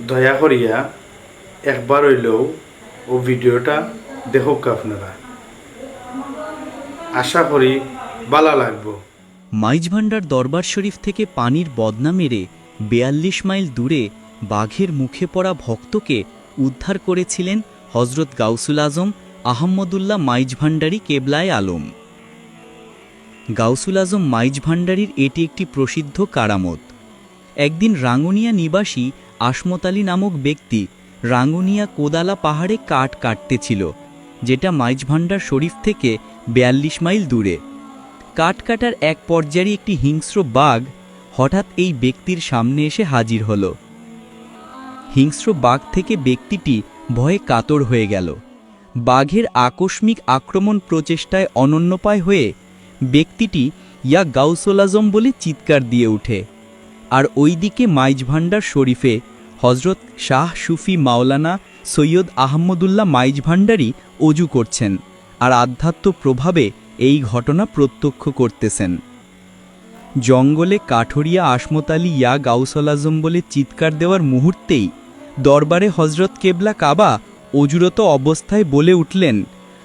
দয়া করিয়া একবার হইলেও ও ভিডিওটা দেখুক আপনারা, আশা করি ভালো লাগবো। মাইজভান্ডার দরবার শরীফ থেকে পানির বদনা মেরে ৪২ মাইল দূরে বাঘের মুখে পড়া ভক্তকে উদ্ধার করেছিলেন হজরত গাউসুল আজম আহমদুল্লাহ মাইজভান্ডারী কেবলায়ে আলম। গাউসুল আজম মাইজভান্ডারীর এটি একটি প্রসিদ্ধ কারামত। একদিন রাঙ্গুনিয়া নিবাসী আসমত আলী নামক ব্যক্তি রাঙ্গুনিয়া কোদালা পাহাড়ে কাঠ কাটতেছিল, যেটা মাইজভান্ডার শরীফ থেকে ৪২ মাইল দূরে। কাঠ কাটার এক পর্যায়ে একটি হিংস্র বাঘ হঠাৎ এই ব্যক্তির সামনে এসে হাজির হল। হিংস্র বাঘ থেকে ব্যক্তিটি ভয়ে কাতর হয়ে গেল। বাঘের আকস্মিক আক্রমণ প্রচেষ্টায় অনন্যপায় হয়ে ব্যক্তিটি ইয়া গাউসুল আজম বলে চিৎকার দিয়ে ওঠে। আর ওইদিকে মাইজভান্ডার শরীফে হজরত শাহ সুফি মাওলানা সৈয়দ আহমদুল্লাহ মাইজভান্ডারী অজু করছেন আর আধ্যাত্ম প্রভাবে এই ঘটনা প্রত্যক্ষ করতেছেন। জঙ্গলে কাঠরিয়া আসমত আলী ইয়া গাউসুল আজম বলে চিৎকার দেওয়ার মুহূর্তেই দরবারে হজরত কেবলা কাবা অজুরত অবস্থায় বলে উঠলেন,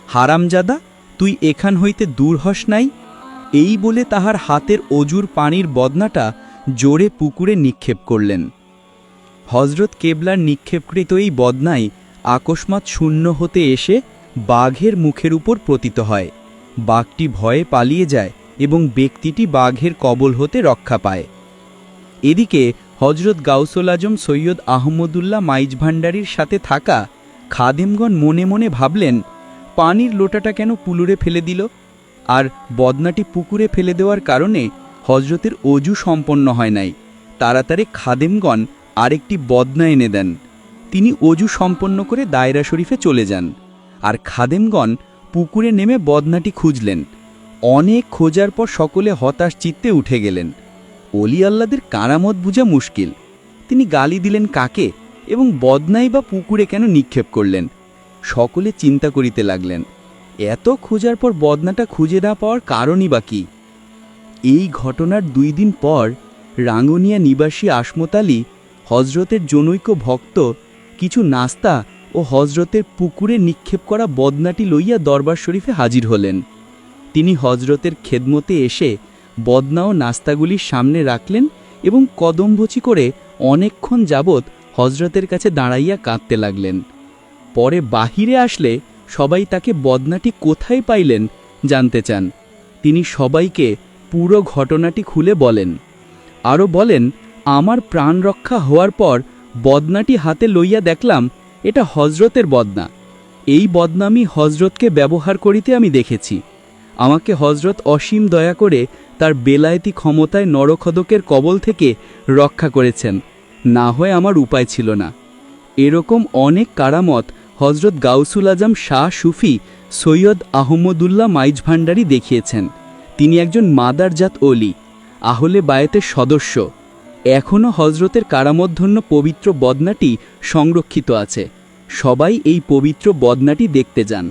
হারামজাদা, তুই এখান হইতে দূর হস নাই। এই বলে তাহার হাতের অজুর পানির বদনাটা জোরে পুকুরে নিক্ষেপ করলেন। হজরত কেবলার নিক্ষেপকৃত এই বদনাই আকস্মাৎ শূন্য হতে এসে বাঘের মুখের উপর পতিত হয়। বাঘটি ভয়ে পালিয়ে যায় এবং ব্যক্তিটি বাঘের কবল হতে রক্ষা পায়। এদিকে হজরত গাউসুল আজম সৈয়দ আহমদুল্লাহ মাইজভান্ডারীর সাথে থাকা খাদেমগণ মনে মনে ভাবলেন, পানির লোটাটা কেন পুকুরে ফেলে দিল? আর বদনাটি পুকুরে ফেলে দেওয়ার কারণে হজরতের অজু সম্পন্ন হয় নাই। তাড়াতাড়ি খাদেমগণ আরেকটি বদনা এনে দেন। তিনি অজু সম্পন্ন করে দায়রা শরীফে চলে যান। আর খাদেমগণ পুকুরে নেমে বদনাটি খুঁজলেন। অনেক খোঁজার পর সকলে হতাশ চিত্তে উঠে গেলেন। অলি আল্লাদের কারামত বুঝা মুশকিল। তিনি গালি দিলেন কাকে এবং বদনাই বা পুকুরে কেন নিক্ষেপ করলেন? সকলে চিন্তা করিতে লাগলেন, এত খোঁজার পর বদনাটা খুঁজে না পাওয়ার কারণই বা কি? এই ঘটনার ২ দিন পর রাঙ্গুনিয়া নিবাসী আসমত আলী হজরতের জনৈক ভক্ত কিছু নাস্তা ও হজরতের পুকুরে নিক্ষেপ করা বদনাটি লইয়া দরবার শরীফে হাজির হলেন। তিনি হজরতের খেদমতে এসে বদনা ও নাস্তাগুলির সামনে রাখলেন এবং কদমবচি করে অনেকক্ষণ যাবৎ হজরতের কাছে দাঁড়াইয়া কাঁদতে লাগলেন। পরে বাহিরে আসলে সবাই তাকে বদনাটি কোথায় পাইলেন জানতে চান। তিনি সবাইকে পুরো ঘটনাটি খুলে বলেন। আরও বলেন, আমার প্রাণ রক্ষা হওয়ার পর বদনাটি হাতে লইয়া দেখলাম এটা হজরতের বদনা। এই বদনা আমি হজরতকে ব্যবহার করিতে আমি দেখেছি। আমাকে হজরত অসীম দয়া করে তার বেলায়েতি ক্ষমতায় নরখদকের কবল থেকে রক্ষা করেছেন, না হয় আমার উপায় ছিল না। এরকম অনেক কারামত হজরত গাউসুল আজম শাহ সুফি সৈয়দ আহমদুল্লাহ মাইজভান্ডারী দেখিয়েছেন। তিনি একজন মাদারজাত অলি, আহলে বায়েতের সদস্য। এখনও হজরতের কারামতধন্য পবিত্র বদনাটি সংরক্ষিত আছে। সবাই এই পবিত্র বদনাটি দেখতে যান।